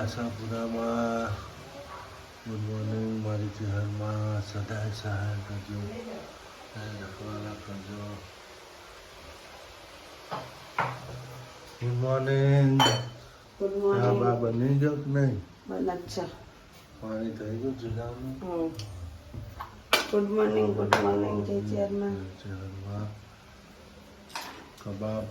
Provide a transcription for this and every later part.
આશાપુરામાં good morning મારી ચહેરમાં સદાય સહાય કરજો રખવાલા કરજો ગુડ મોર્નિંગ ગુડ હા મોર્નિંગ બા બની ગયો કે નહીં બનચ્છા પાણી થઈ ગયું જુદાનું ગુડ મોર્નિંગ જય ચેરમાં ચહેરમાં કબાબ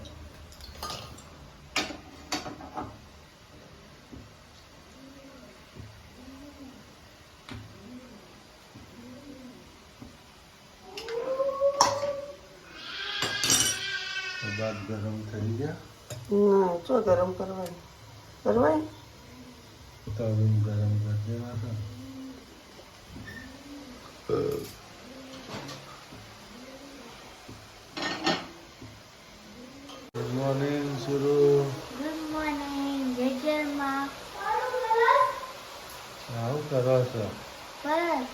કબાબ ગરમ થઈ ગયા ના જો ગરમ કરવાય તવી ગરમ કરી દેવા હતા ગુડ મોર્નિંગ સુરુ ગુડ મોર્નિંગ જય ચેરમાં આવું કરો છો બસ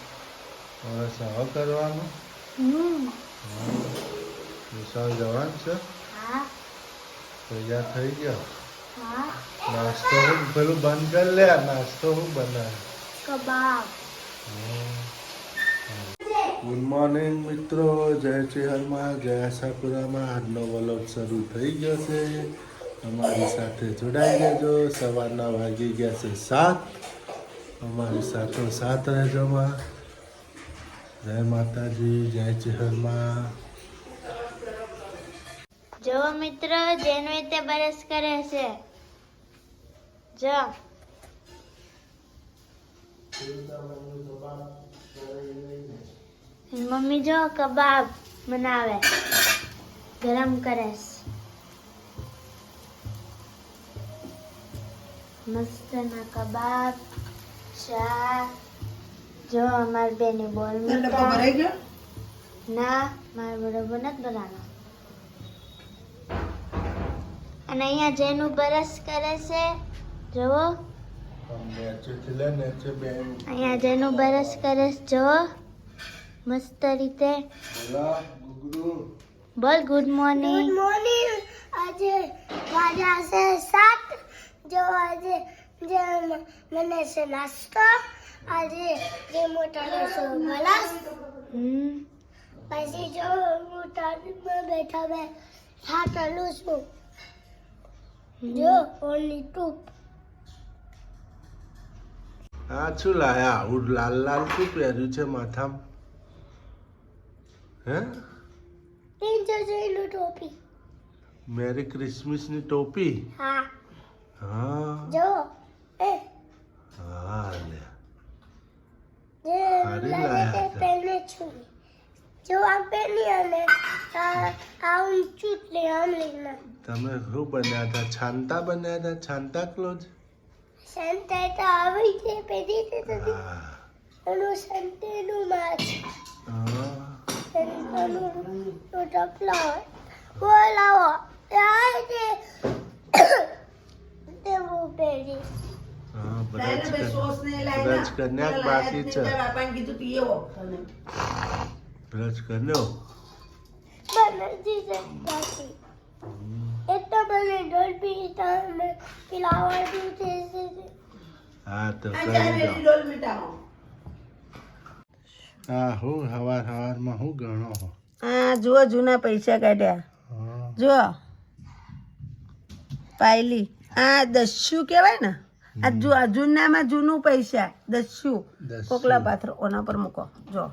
બસ આવું કરવાનું વિશાળ જવાનું છે હા તૈયાર થઈ ગયો હા નાસ્તો હું પેલું બંધ કરી લે નાસ્તો હું બનાવે કબાબ ગુડ મોર્નિંગ મિત્રો જય ચેહરમાં જય આશાપુરામાં આજનો વ્લોગ શરૂ થઈ ગયો છે અમારી સાથે જોડાઈ જજો સવારના વાગી ગયા છે 7 અમારી સાથે સાથ રહેજોમાં જય માતાજી જય ચેહરમાં જો મિત્રો જેનો રીતે બરસ કરે છે જો મમ્મી જો કબાબ બનાવે ગરમ કરે છે મસ્ત ના કબાબ શાક જો અમારી બેની બોલ ભરાઈ ગયો ના મારે બરોબર નથી બનાવવાનો અને અહીંયા જેનું બરસ કરે છે જુઓ અહીંયા જેનું બરસ કરે છે જુઓ મસ્ત રીતે બોલ ગુડ મોર્નિંગ આજે વાગ્યા છે 7 જો આજે જે મને છે નાસ્તો આજે જે મોટા છે ગલાસ પછી જો હું ટાઈમમાં બેઠા બે હાથ હલું છું જો ઓનલી ટૂપ આ શું લાયા આવું લાલ લાલ શું પહેર્યું છે માથામાં હે પ્રિન્સેસની ટોપી મેરી ક્રિસમસની ટોપી હા હા જો એ હા લે જે સારી લાગે લાયા તે હતા. પહેલે છું જો આ પહેલી અને આ ઊંચું લે આમ લેના તમે શું બન્યા હતા છાંતા બન્યા હતા છાંતા ક્લોઝ સંતા તો આવી છે પહેલી તે તો હા એનું સંતેનું માছ હા એનું તો ફ્લાવર બોલાવો યાર તે હું પહેરી હા બ્રજ કન્યા બાકી છે બ્રજ કન્યો બનજી જતી એ તો મને ડોલબી તમે ફ્લાવર છે હા તો કરી દો હા હું હવારમાં હું ગણો હો આ જુઓ જૂના પૈસા કાઢ્યા હા જુઓ પાયલી આ દસ્યુ કહેવાય ને આ જૂનામાં જૂનું પૈસા દસ્યુ દસ્યુ. કોકલા પાથરો ઓના પર મૂકો જો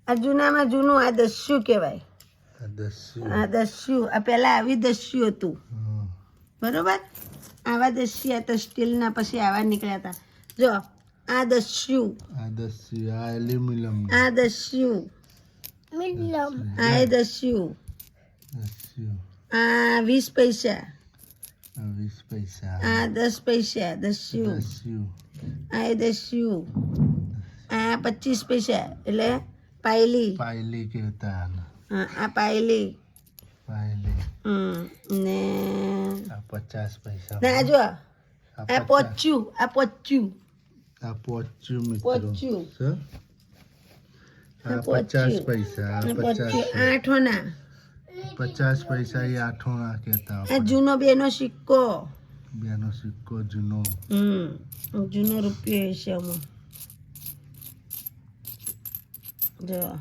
આ જૂનામાં જૂનું આ દસ્યુ કહેવાય આ દસ્યુ આ પહેલા આવી દસ્યુ હતું બરોબર આવા દસ્યુ આ તો સ્ટીલના પછી આવા નીકળ્યા હતા જો આ દસ્યુ આ એલ્યુમિનિયમ આ દસ્યુ મિલમ આ એ દસ્યુ આ 20 પૈસા 20 પૈસા આ 10 પૈસા દસ્યુ આ એ દસ્યુ આ 25 પૈસા એટલે પાયલી પાયલી કહેતા હા, આ પાયલી પાયલી ને આ 50 પૈસા ના જો આ પોચ્યું આ પોચ્યું મિત્રો પોચ્યું. છે? આ 50 પૈસા આ 50 આઠોના 50 પૈસા એ આઠોણા કહેતા આ જૂનો બેનો સિક્કો બેનો સિક્કો જૂનો. જૂનો રૂપિયો એશિયામાં જો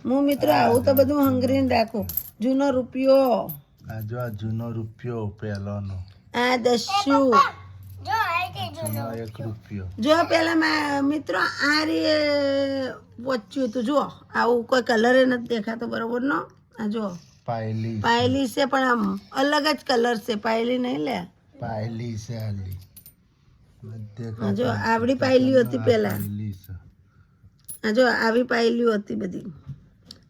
હું મિત્રો આવું તો બધું હંગરીને રાખું. જૂનો રૂપિયો, આ જો આ જૂનો રૂપિયો પહેલાનો. આ દસ્યુ જો આ કે જૂનો 1 રૂપિયો. જો પેલા મિત્રો આ રે વચ્યું હતું જો આવું કોઈ કલર નથી દેખાતો બરોબર નો. આ જો પાયલી પાયલી છે પણ આમ અલગ જ કલર છે. પાયલી નહીં લે, પાયલી છે આલી. આ જો આવડી પાયલી હતી પેલા. પાયલી છે. આ જો આવી પાયલીઓ હતી બધી.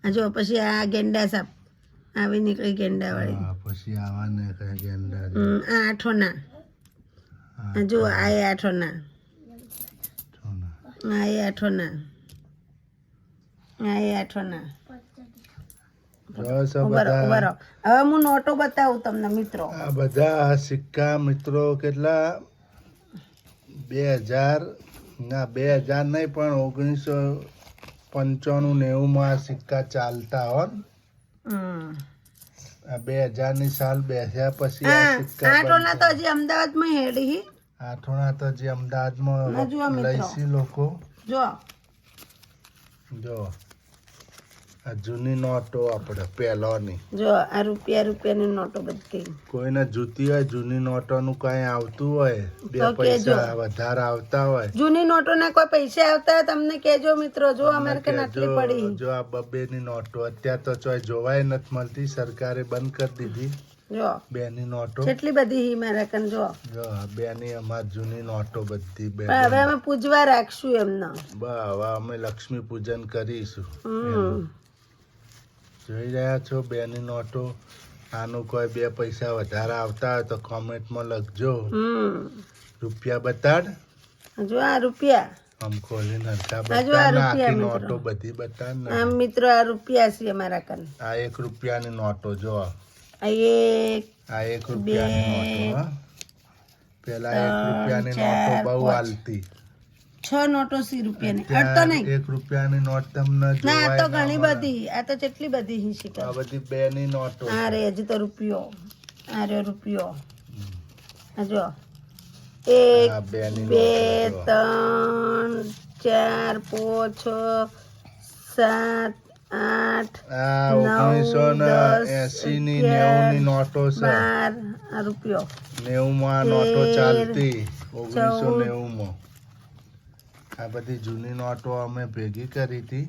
આ જો પછી આ ગેંડા સાપ આવી નીકળી ગેંડા વાળી. હા, પછી આવાને કઈ ગેંડા. આ આઠોના. આ જો આ એ આઠોના. આ એ આઠોના. આ એ આઠોના. ઉભા રહો. હવે હું નોટો બતાવું તમને મિત્રો. આ બધા સિક્કા મિત્રો કેટલા 2000 ના 2000 નહીં પણ 1995-90 માં આ સિક્કા ચાલતા હો. આ 2000 ની સાલ બેસ્યા પછી આ સિક્કા આઠોના તો હજી અમદાવાદમાં હેડી. આઠોના તો જે અમદાવાદમાં લઈશી લોકો. જો જો આ જૂની નોટો આપણે પહેલાની. જો આ રૂપિયાની નોટો બધી. કોઈને જૂતી હોય જૂની નોટોનું કઈ આવતું હોય 2 પૈસા વધારે આવતા હોય. જૂની નોટોના કોઈ પૈસા આવતા હોય તમને કેજો મિત્રો. જો અમારે કે આટલી પડી. જો આ 2 ની નોટો અત્યારે તો ચોય જોવાય નથી મળતી. સરકારે બંધ કરી દીધી. જો 2 ની નોટો કેટલી બધી હી મારા કન. જો જો 2 ની અમાર જૂની નોટો બધી. હવે અમે પૂજવા રાખશું એમને. હવે અમે લક્ષ્મી પૂજન કરીશું. જોઈ રહ્યા છો 2 ની નોટો. આનું કોઈ 2 પૈસા વધારે આવતા હોય તો કોમેન્ટમાં લખજો. રૂપિયા બતાડ. જો આ રૂપિયા આમ ખોલીને બતાડ. આખી નોટો બધી બતાડ. આમ મિત્રો આ રૂપિયા છે અમારા કન. આ 1 રૂપિયાની નોટો જો. આ એક, આ 1 રૂપિયાની નોટો. પેલા 1 રૂપિયાની નોટો બહુ હાલતી. 6 નોટો સી રૂપિયાની. અડતો નહીં. 1 રૂપિયાની નોટ તમને ના આ તો જોવાય ઘણી બધી. આ તો કેટલી બધી હી શીખર. આ બધી 2 ની નોટો. આ રે હજી તો રૂપિયો. આ રે રૂપિયો. આ જો 1 2 3 4 5 6 7 8 1980 ની 90 ની નોટો છે. 12 આ રૂપિયો 90 માં નોટો ચાલતી. 1990 માં આ બધી જૂની નોટો અમે ભેગી કરી હતી.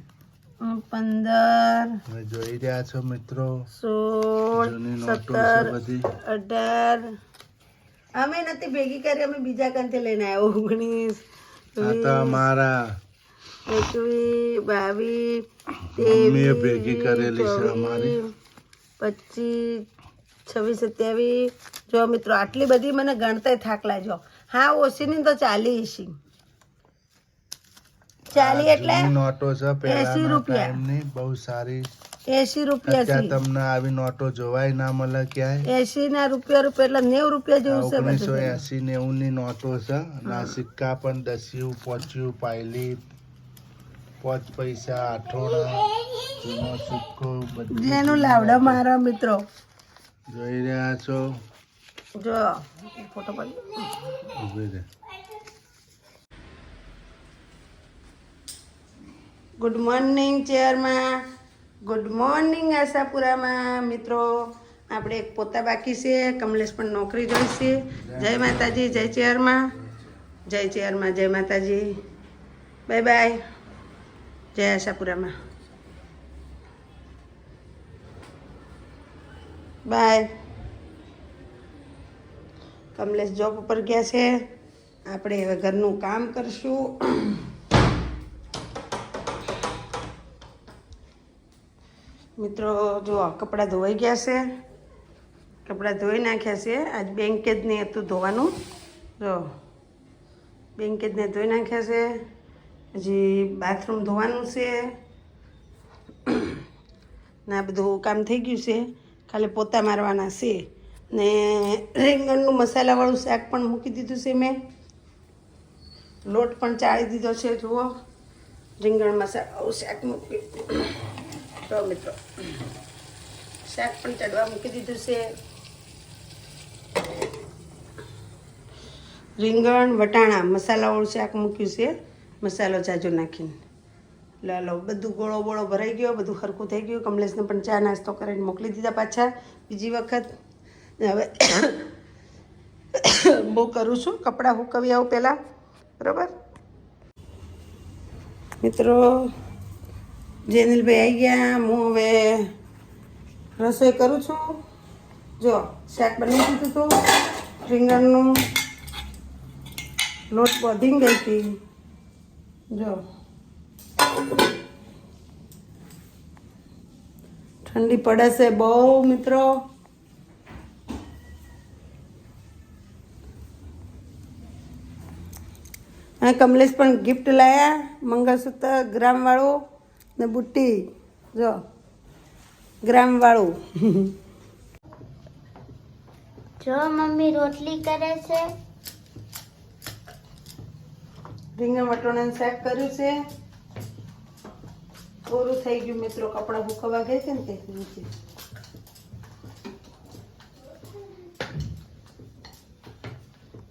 15 તમે જોઈ રહ્યા છો મિત્રો. 16 જૂની નોટો છે 17 બધી. 18 અમે નથી ભેગી કરી. અમે બીજા કંથી લઈને આવ્યો. 19 આ તો અમારા 21 22 મમ્મીએ ભેગી કરેલી છે અમારી. 25 26 27. જો મિત્રો આટલી બધી મને ગણતા થાક લાગ્યો. હા ઓછી ની તો 40 એટલે નોટો છે 80 રૂપિયા. ટાઈમની બહુ સારી. 80 રૂપિયા અત્યારે તમને આવી નોટો જોવાય ના મળે ક્યાંય. 80 ના રૂપિયા એટલે 90 રૂપિયા જેવું છે. 1980 90 ની નોટો છે. ના સિક્કા પણ 10 5 પાયલી 5 પૈસા આઠોણા જૂનો સિક્કો બધું જેનું લાવડા મારા મિત્રો જોઈ રહ્યા છો. જો ફોટો પાડી. ઉભી રહે. ગુડ મોર્નિંગ ચેરમાં. ગુડ મોર્નિંગ આશાપુરામાં મિત્રો. આપણે એક પોતા બાકી છે. કમલેશ પણ નોકરી જોઈશે. જય માતાજી. જય ચેરમાં. જય ચેરમાં. જય માતાજી. Bye bye. જય આશાપુરામાં. બાય. કમલેશ જોબ ઉપર ગયા છે. આપણે હવે ઘરનું કામ કરશું. મિત્રો જો કપડાં ધોવાઈ ગયા છે. કપડાં ધોઈ નાખ્યા છે. આજ બેંકે જ નહીં હતું ધોવાનું. જો બેંકે જ નહીં ધોઈ નાખ્યા છે. હજી બાથરૂમ ધોવાનું છે ને આ બધું કામ થઈ ગયું છે. ખાલી પોતા મારવાના છે. ને રીંગણનું મસાલાવાળું શાક પણ મૂકી દીધું છે મેં. લોટ પણ ચાળી દીધો છે. જુઓ રીંગણ મસાલાવાળું શાક મૂકી. તો મિત્રો શાક પણ ચડવા મૂકી દીધું છે. રીંગણ વટાણા મસાલાવાળું શાક મૂક્યું છે, મસાલો જાજો નાખીને. લો બધું ગોળો બોળો ભરાઈ ગયો, બધું સરખું થઈ ગયું. કમલેશને પણ ચા નાસ્તો કરીને મોકલી દીધા પાછા બીજી વખત. હવે બહુ કરું છું, કપડાં સુકવી આવું પહેલાં, બરાબર મિત્રો. જેનિલભાઈ આવી ગયા, હું હવે રસોઈ કરું છું. જો શાક બનાવી દીધું હતું, રીંગણનું લોટ બાંધી ગઈ હતી. જો ઠંડી પડે છે બહુ મિત્રો. અને કમલેશ પણ ગિફ્ટ લાયા, મંગળસૂત્ર ગ્રામવાળું ને બુટ્ટી, જો ગ્રામવાળું. જો મમ્મી રોટલી કરે છે. રીંગણ વટાણાનું શાક કર્યું છે. પૂરું થઈ ગયું મિત્રો, કપડાં સુકવવા ગઈ છે ને તે નીચે.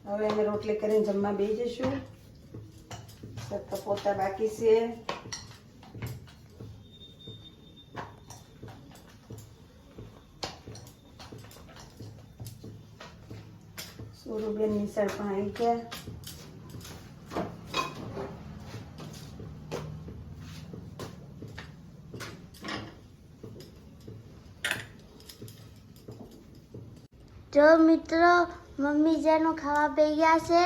હવે અમે રોટલી કરીને જમવા બેસી જઈશું. સત્તા પોતા બાકી છે. સોરુબેન નિશાળ પણ આવી ગયા. જો મિત્રો મમ્મી જેનું ખાવા બેસી ગયા છે.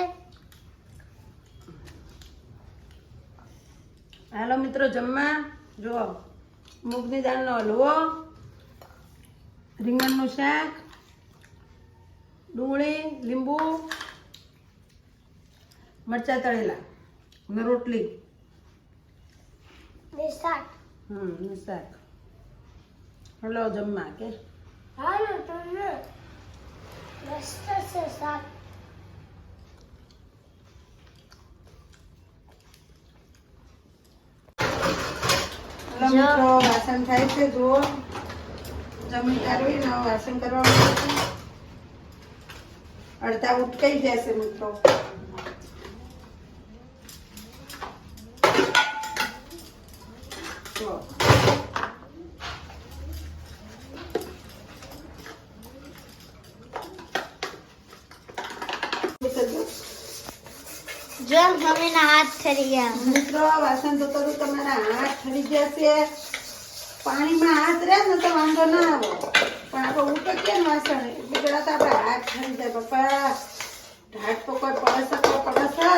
હાલો મિત્રો જમવા. જો મૂગની દાળનો હલવો, રીંગણનું શાક, ડુંગળી, લીંબુ, મરચાં તળેલા અને રોટલી. શાક. શાક. હલો જમવા કે હાલો તમને મસ્ત છે શાક. હલો મિત્રો વાસણ થાય છે. જુઓ જમી કરવી ને વાસણ કરવા અડધા ઉટકાઈ જશે મિત્રો. જો મમ્મીના હાથ ઠરી ગયા. મિત્રો વાસણ તો કરું, તમારા હાથ ઠરી જશે. પાણીમાં હાથ રહે ને તો વાંધો ના આવે, પણ આપણે ઉટકીએ ને વાસણ એટલે પેલા તો આપણે હાથ ઠરી જાય. પપ્પા ઢાટ તો કોઈ પડે છે.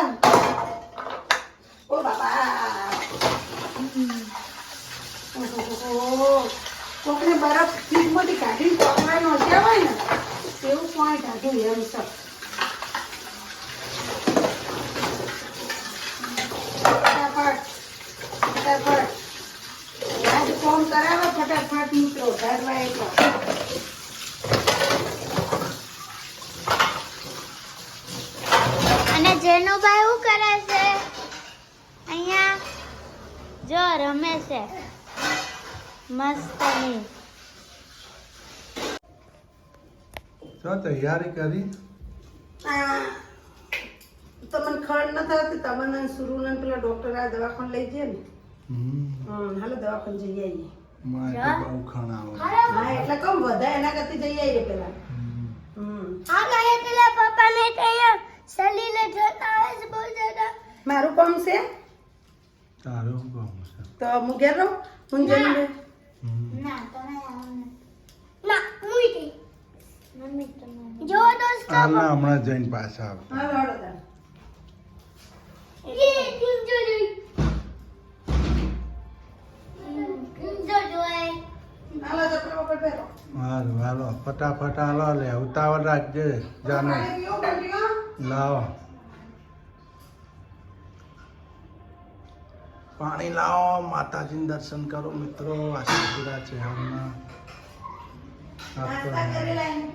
ઓ બાબા, કોકને બરફ ફ્રીજમાંથી કાઢીને પકડાઈ નોચ્યા હોય ને એવું પાણી કાઢું એમ સર. ફોન કરાવો ફટાફટ મિત્રો. અને જેનુભાઈ શું કરે છે અહીંયા? જો રમે છે મસ્ત ની. શું તૈયારી કરી? તમને ખડ ન થતી તમને સુરુને પેલા ડોક્ટર આ દવાખાને લઈ જઈએ ને. હાલો દવાખાને જઈ આવીએ. બહુ ખાણા હા એટલે કમ વધારે એના કરતી જઈ આવીએ પેલા. આ કહે પેલા પપ્પાને ત્યાં સલીને જોતા આવે છે બહુ જ્યાદા. મારું કામ છે તારું કામ છે તો હું ઘેર રહું. હું જઈને ના તમે આવો ને. ના મુઈ ગઈ મમ્મી તમે જો દોસ્તો હાલના હમણાં જઈને પાછા આવ. હાલો હાલો તાર. ये जो જોય હાલો ચપલા પકડ પહેરો. હાલો હાલો ફટાફટ હાલો લે ઉતાવળ રાખજે જાને લાવો પાણી લાવો માતાજીને દર્શન કરો મિત્રો. આશીર્વાદ છે હમણાં નાસ્તા કરી લાઈન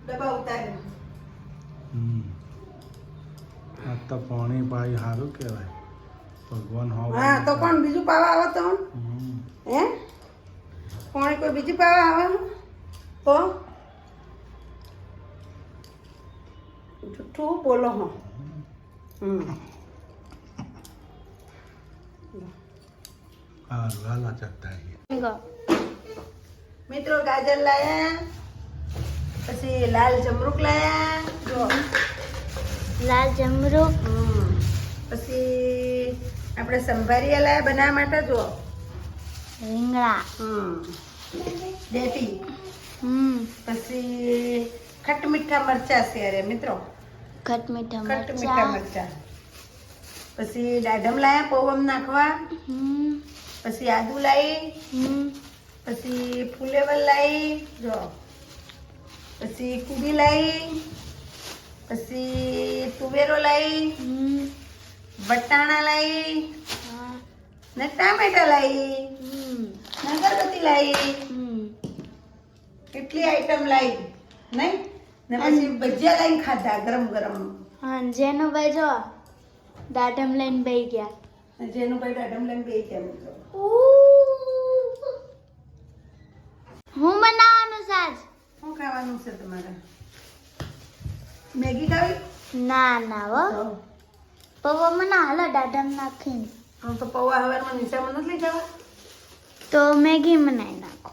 ડબ્બા ઉતારી. આ તો પાણી ભાઈ સારું કહેવાય. ભગવાન હા તો કોણ બીજું પાવા આવે તો હે કોણ કોઈ બીજું પાવા આવે તો જુઠ્ઠું મીઠું બોલો હો. હારું હાલો ચકતા મિત્રો ગાજર લાયા, પછી લાલ જમરૂક લાયા જો. લાલ જમરૂક, પછી આપણે સંભારિયા લાયા બનાવવા માટે જો. રીંગણા, દેઠી, પછી ખટ મીઠા મરચા છે અરે મિત્રો, ખટ મીઠા ખટ મીઠા મરચા. પછી દાડમ લાયા પૌવમ નાખવા, પછી આદુ લાવી, પછી ફુલેવર લાવી જો, પછી કુડી લાવી, પછી તુવેરો લાવી, વટાણા લાવી ને ટામેટા લાવી ને અગરબત્તી લાવી. કેટલી આઈટમ લાવી નહીં ને પછી ભજીયા લાવીને ખાધા ગરમ ગરમ. હા, જેનુભાઈ જો દાડમ લઈને બેહી ગયા. જેનું ભાઈ દાડમ લઈને બે ગયા મિત્રો. હું બનાવવાનું સાજ? શું ખાવાનું છે તમારે? મેગી ખાવી? ના ના હો, પૌવા મને હાલો દાડમ નાખીને. આમ તો પૌવા હવારમાં નીચામાં નથી લઈ જવા, તો મેગી બનાવી નાખો.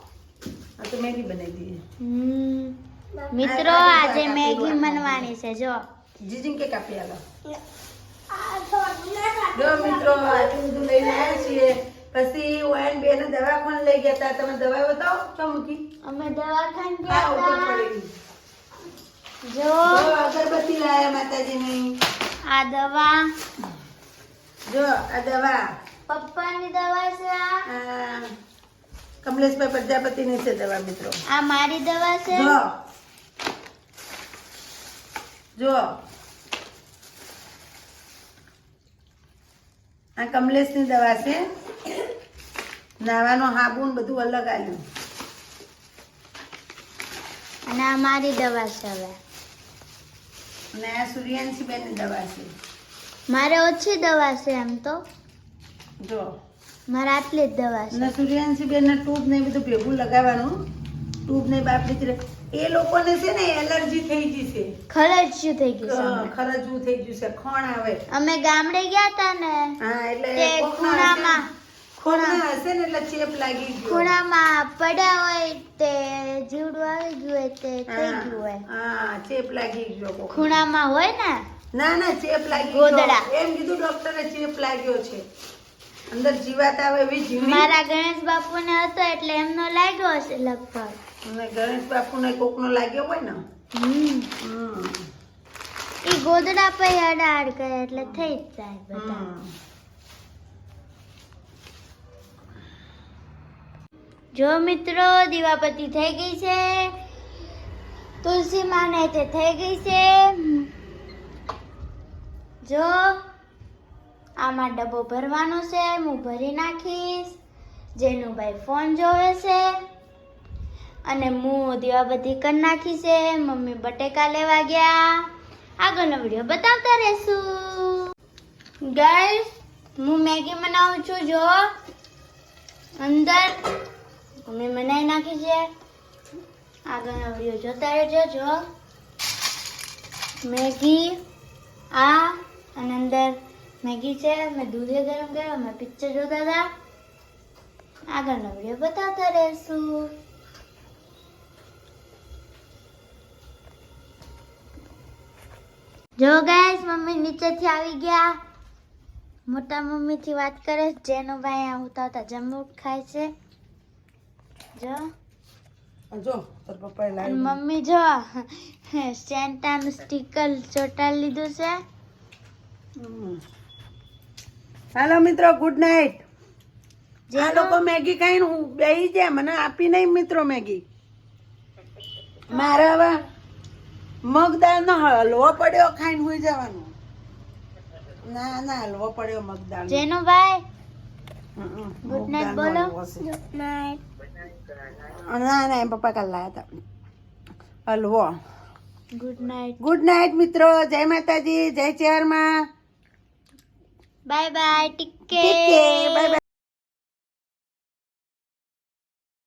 આ તો મેગી બનાવી દઈએ. મિત્રો આજે મેગી બનવાની છે જો. જીજીને કે કાપી આલો. જો મિત્રો આટલું બધું લઈને આવ્યા છીએ. પછી ઓયન બેને દવાખાને લઈ ગયા હતા. તમે દવા બતાવો તો મૂકી. અમે દવાખાને હા ગયા ઉપર હતા. પડી. જો જો અગરબત્તી લાયા માતાજીની. આ દવા જો આ દવા પપ્પાની દવા છે. આ કમલેશભાઈ પ્રજાપતિની છે દવા મિત્રો. આ મારી દવા છે. જો જો આ કમલેશની દવા છે. નાવાનો હાબુ ને બધું અલગ આવ્યું. અને આ મારી દવા છે. હવે અને આ સૂર્યાંશી બેનની દવા છે. મારે ઓછી દવા છે એમ તો, જો મારે આટલી જ દવા છે. અને સૂર્યાંશી બેનના ટ્યુબ ને એ બધું ભેગું લગાવવાનું. ટ્યુબ ને બાપડી છે એ લોકોને છે ને એલર્જી થઈ ગઈ છે. ખરજ્યું થઈ ગયું છે અમને. ખરજવું થઈ ગયું છે. ખોણ આવે. અમે ગામડે ગયા હતા ને હા એટલે તે ખૂણામાં ખૂણામાં હશે ને એટલે ચેપ લાગી ગયો. ખૂણામાં પડ્યા હોય તે જીવડું આવી ગયું હોય તે થઈ ગયું હોય. હા ચેપ લાગી ગયો કોકને. ખૂણામાં હોય ને ના ના ચેપ લાગી ગોદડા. ગયો એમ કીધું ડોક્ટરે. ચેપ લાગ્યો છે અંદર જીવાત આવે એવી જીવી. મારા ગણેશ બાપુને હતો એટલે એમનો લાગ્યો હશે લગભગ. અને ગણેશ બાપુને કોકનો લાગ્યો હોય ને. ઈ ગોદડા પર અડાડ કરે એટલે થઈ જ જાય બધા. જો મિત્રો દીવાબત્તી થઈ ગઈ છે. તુલસી માને તે થઈ ગઈ છે. જો આમાં ડબ્બો ભરવાનો છે. હું ભરી નાખીશ. જેનુભાઈ ફોન જોવે છે અને હું દીવાબત્તી કરી નાખી છે. મમ્મી બટેકા લેવા ગયા. આગળનો વિડીયો બતાવતા રહેશું. ગાઈસ હું મેગી બનાવું છું. જો અંદર મમ્મી બનાવી નાખી છે. આગળનો વિડીયો જોતા રહેજો. જો મેગી આ અને અંદર મેગી છે. મેં દૂધે ગરમ કર્યો. મેં પિક્ચર જોતા હતા. આગળનો વિડીયો બતાવતા રહેશું. જો ગાઈસ મમ્મી નીચેથી આવી ગયા. મોટા મમ્મીથી વાત કરે. જેનો ભાઈ આ ઉતાવતા જમરૂક ખાય છે. જો જો તાર પપ્પાએ અને લાવ્યું. મમ્મી જો સેન્ટાનું સ્ટીકર ચોંટાડી લીધું છે. હાલો મિત્રો ગુડ નાઇટ. આ જેનો લોકો મેગી ખાઈને હું બેહી જાય. મને આપી નહીં મિત્રો મેગી. મારે હવે મગદાળનો હલવો પડ્યો ખાઈને હોઈ જવાનું. ના ના હલવો પડ્યો મગદાળ. જેનો ભાઈ ગુડ નાઇટ બોલો. Good night. ના ના એમ પપ્પા કાલ લાયા હતા હલવો. Good night. ગુડ નાઇટ મિત્રો. જય માતાજી. જય ચેરમાં. Bye bye. ટીકે. ઠીક છે બાય બાય.